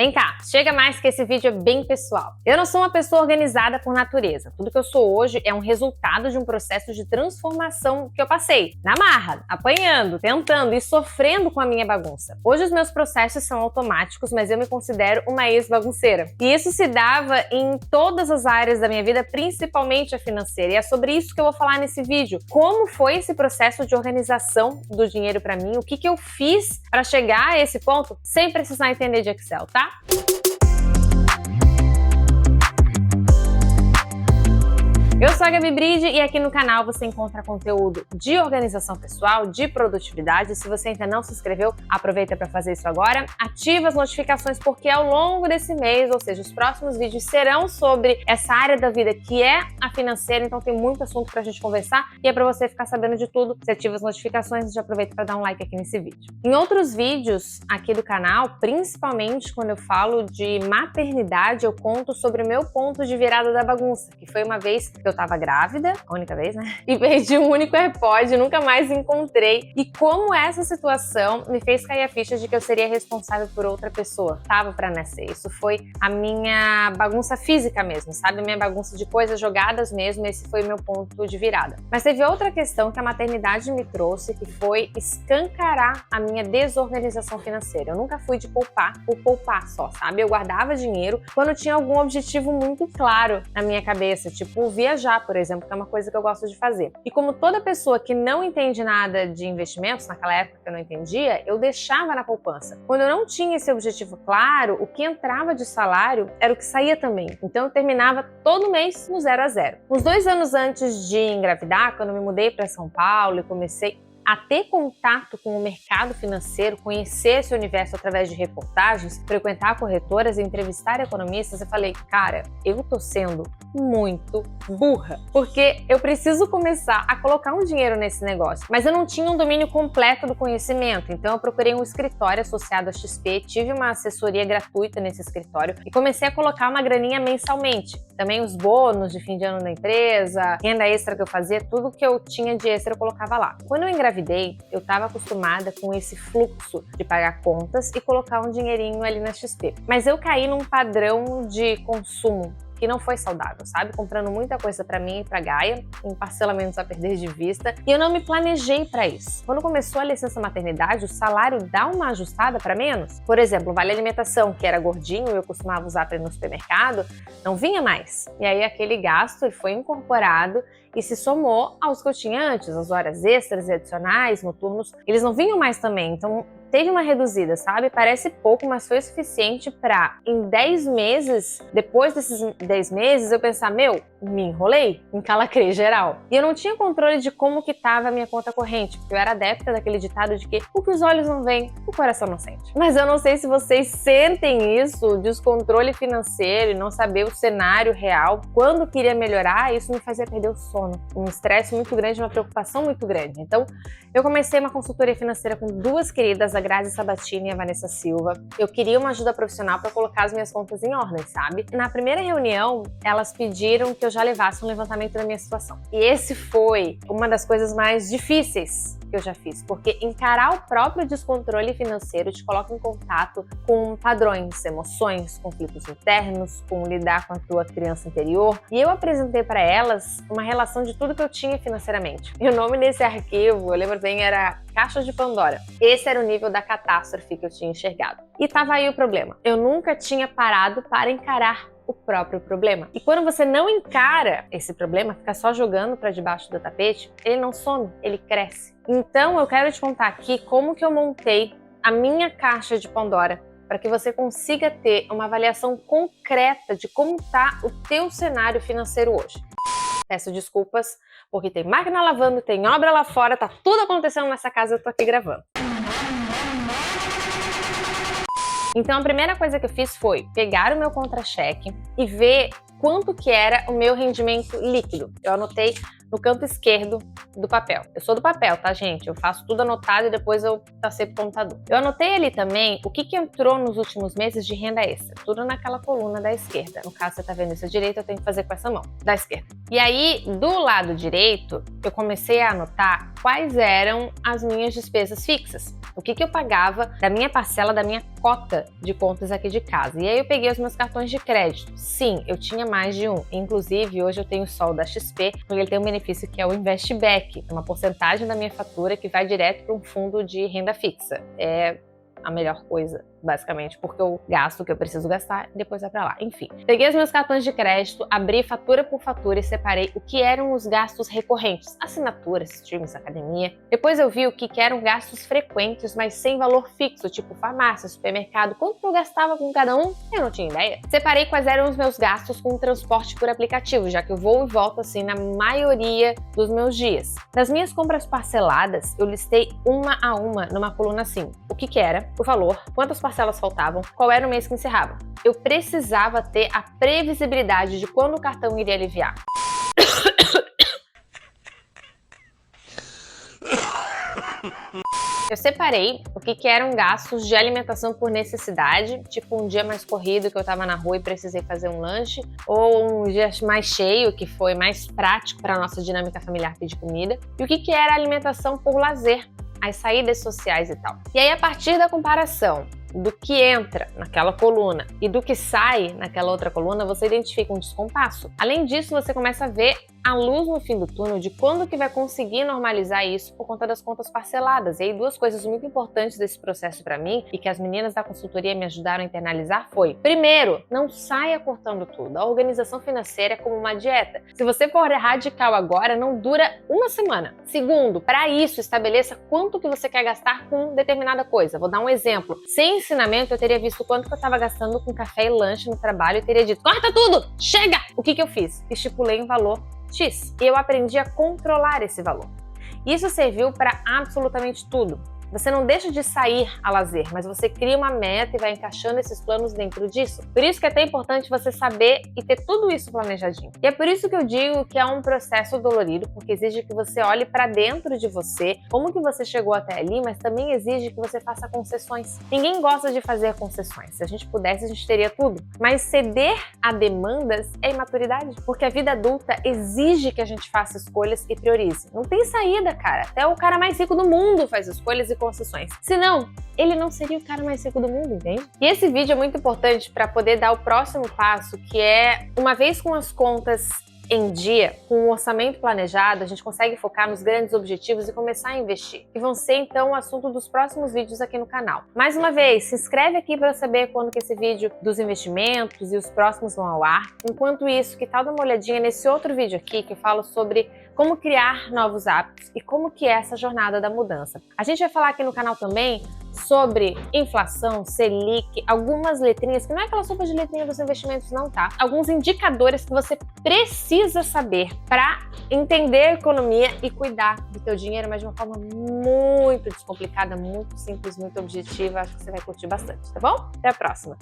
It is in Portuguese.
Vem cá, chega mais que esse vídeo é bem pessoal. Eu não sou uma pessoa organizada por natureza. Tudo que eu sou hoje é um resultado de um processo de transformação que eu passei. Na marra, apanhando, tentando e sofrendo com a minha bagunça. Hoje os meus processos são automáticos, mas eu me considero uma ex-bagunceira. E isso se dava em todas as áreas da minha vida, principalmente a financeira. E é sobre isso que eu vou falar nesse vídeo. Como foi esse processo de organização do dinheiro pra mim? O que eu fiz para chegar a esse ponto sem precisar entender de Excel, tá? Eu sou a Gabi Bride e aqui no canal você encontra conteúdo de organização pessoal, de produtividade. Se você ainda não se inscreveu, aproveita para fazer isso agora. Ativa as notificações porque ao longo desse mês, ou seja, os próximos vídeos serão sobre essa área da vida que é a financeira, então tem muito assunto pra gente conversar e é para você ficar sabendo de tudo. Você ativa as notificações e já aproveita para dar um like aqui nesse vídeo. Em outros vídeos aqui do canal, principalmente quando eu falo de maternidade, eu conto sobre o meu ponto de virada da bagunça, que foi uma vez que eu tava grávida, a única vez, né? E perdi um único AirPod, nunca mais encontrei. E como essa situação me fez cair a ficha de que eu seria responsável por outra pessoa. Tava pra nascer. Isso foi a minha bagunça física mesmo, sabe? A minha bagunça de coisas jogadas mesmo. Esse foi o meu ponto de virada. Mas teve outra questão que a maternidade me trouxe, que foi escancarar a minha desorganização financeira. Eu nunca fui de poupar por poupar só, sabe? Eu guardava dinheiro quando tinha algum objetivo muito claro na minha cabeça, tipo viajar, por exemplo, que é uma coisa que eu gosto de fazer. E como toda pessoa que não entende nada de investimentos, naquela época que eu não entendia, eu deixava na poupança. Quando eu não tinha esse objetivo claro, o que entrava de salário era o que saía também. Então eu terminava todo mês no 0 a 0. Uns 2 anos antes de engravidar, quando eu me mudei para São Paulo e comecei a ter contato com o mercado financeiro, conhecer esse universo através de reportagens, frequentar corretoras e entrevistar economistas, eu falei, cara, eu tô sendo muito burra, porque eu preciso começar a colocar um dinheiro nesse negócio, mas eu não tinha um domínio completo do conhecimento, então eu procurei um escritório associado à XP, tive uma assessoria gratuita nesse escritório e comecei a colocar uma graninha mensalmente. Também os bônus de fim de ano da empresa, renda extra que eu fazia, tudo que eu tinha de extra eu colocava lá. Quando eu engravidei, eu estava acostumada com esse fluxo de pagar contas e colocar um dinheirinho ali na XP. Mas eu caí num padrão de consumo que não foi saudável, sabe? Comprando muita coisa pra mim e pra Gaia, em parcelamentos a perder de vista, e eu não me planejei pra isso. Quando começou a licença maternidade, o salário dá uma ajustada pra menos. Por exemplo, o vale alimentação, que era gordinho e eu costumava usar pra ir no supermercado, não vinha mais. E aí aquele gasto ele foi incorporado e se somou aos que eu tinha antes, as horas extras e adicionais, noturnos, eles não vinham mais também, então teve uma reduzida, sabe? Parece pouco, mas foi suficiente para, em 10 meses, depois desses 10 meses, eu pensar, meu, me enrolei, encalacrei geral. E eu não tinha controle de como que tava a minha conta corrente, porque eu era adepta daquele ditado de que o que os olhos não veem, o coração não sente. Mas eu não sei se vocês sentem isso, o descontrole financeiro e não saber o cenário real. Quando queria melhorar, isso me fazia perder o sono. Um estresse muito grande, uma preocupação muito grande. Então, eu comecei uma consultoria financeira com 2 queridas, a Grazi Sabatini e a Vanessa Silva. Eu queria uma ajuda profissional para colocar as minhas contas em ordem, sabe? Na primeira reunião, elas pediram que eu já levasse um levantamento da minha situação. E esse foi uma das coisas mais difíceis que eu já fiz, porque encarar o próprio descontrole financeiro te coloca em contato com padrões, emoções, conflitos internos, com lidar com a tua criança interior. E eu apresentei para elas uma relação de tudo que eu tinha financeiramente. E o nome desse arquivo, eu lembro bem, era Caixa de Pandora. Esse era o nível da catástrofe que eu tinha enxergado. E tava aí o problema. Eu nunca tinha parado para encarar o próprio problema. E quando você não encara esse problema, fica só jogando para debaixo do tapete, ele não some, ele cresce. Então eu quero te contar aqui como que eu montei a minha caixa de Pandora para que você consiga ter uma avaliação concreta de como está o teu cenário financeiro hoje. Peço desculpas, porque tem máquina lavando, tem obra lá fora, tá tudo acontecendo nessa casa, eu tô aqui gravando. Então a primeira coisa que eu fiz foi pegar o meu contra-cheque e ver quanto que era o meu rendimento líquido. Eu anotei no canto esquerdo do papel. Eu sou do papel, tá, gente? Eu faço tudo anotado e depois eu passei pro computador. Eu anotei ali também o que entrou nos últimos meses de renda extra. Tudo naquela coluna da esquerda. No caso, você tá vendo isso à direita, eu tenho que fazer com essa mão, da esquerda. E aí, do lado direito, eu comecei a anotar quais eram as minhas despesas fixas. O que eu pagava da minha parcela, da minha cota de contas aqui de casa. E aí eu peguei os meus cartões de crédito. Sim, eu tinha mais de um. Inclusive, hoje eu tenho só o da XP, porque ele tem um benefício que é o Investback, uma porcentagem da minha fatura que vai direto para um fundo de renda fixa. É a melhor coisa, basicamente, porque eu gasto o que eu preciso gastar e depois vai pra lá. Enfim, peguei os meus cartões de crédito, abri fatura por fatura e separei o que eram os gastos recorrentes, assinaturas, streams, academia. Depois eu vi o que eram gastos frequentes, mas sem valor fixo, tipo farmácia, supermercado. Quanto eu gastava com cada um, eu não tinha ideia. Separei quais eram os meus gastos com transporte por aplicativo, já que eu vou e volto assim na maioria dos meus dias. Das minhas compras parceladas, eu listei uma a uma numa coluna assim, o que era, o valor, quantas parcelas faltavam, qual era o mês que encerrava. Eu precisava ter a previsibilidade de quando o cartão iria aliviar. Eu separei o que eram gastos de alimentação por necessidade, tipo um dia mais corrido que eu tava na rua e precisei fazer um lanche, ou um dia mais cheio, que foi mais prático para nossa dinâmica familiar pedir comida, e o que era alimentação por lazer, as saídas sociais e tal. E aí, a partir da comparação do que entra naquela coluna e do que sai naquela outra coluna, você identifica um descompasso. Além disso, você começa a ver a luz no fim do túnel de quando que vai conseguir normalizar isso por conta das contas parceladas. E aí, duas coisas muito importantes desse processo para mim e que as meninas da consultoria me ajudaram a internalizar foi: primeiro, não saia cortando tudo. A organização financeira é como uma dieta. Se você for radical agora, não dura uma semana. Segundo, para isso, estabeleça quanto que você quer gastar com determinada coisa. Vou dar um exemplo. Sem ensinamento, eu teria visto quanto que eu estava gastando com café e lanche no trabalho e teria dito: corta tudo! Chega! O que eu fiz? Estipulei um valor X. E eu aprendi a controlar esse valor. Isso serviu para absolutamente tudo. Você não deixa de sair a lazer, mas você cria uma meta e vai encaixando esses planos dentro disso. Por isso que é tão importante você saber e ter tudo isso planejadinho. E é por isso que eu digo que é um processo dolorido, porque exige que você olhe para dentro de você, como que você chegou até ali, mas também exige que você faça concessões. Ninguém gosta de fazer concessões. Se a gente pudesse, a gente teria tudo. Mas ceder a demandas é imaturidade, porque a vida adulta exige que a gente faça escolhas e priorize. Não tem saída, cara. Até o cara mais rico do mundo faz escolhas e concessões. Senão, ele não seria o cara mais rico do mundo, entende? E esse vídeo é muito importante para poder dar o próximo passo, que é, uma vez com as contas em dia, com um orçamento planejado, a gente consegue focar nos grandes objetivos e começar a investir, que vão ser então o assunto dos próximos vídeos aqui no canal. Mais uma vez, se inscreve aqui para saber quando que esse vídeo dos investimentos e os próximos vão ao ar. Enquanto isso, que tal dar uma olhadinha nesse outro vídeo aqui que eu falo sobre como criar novos hábitos e como que é essa jornada da mudança. A gente vai falar aqui no canal também sobre inflação, Selic, algumas letrinhas, que não é aquela sopa de letrinha dos investimentos não, tá? Alguns indicadores que você precisa saber para entender a economia e cuidar do teu dinheiro, mas de uma forma muito descomplicada, muito simples, muito objetiva. Acho que você vai curtir bastante, tá bom? Até a próxima!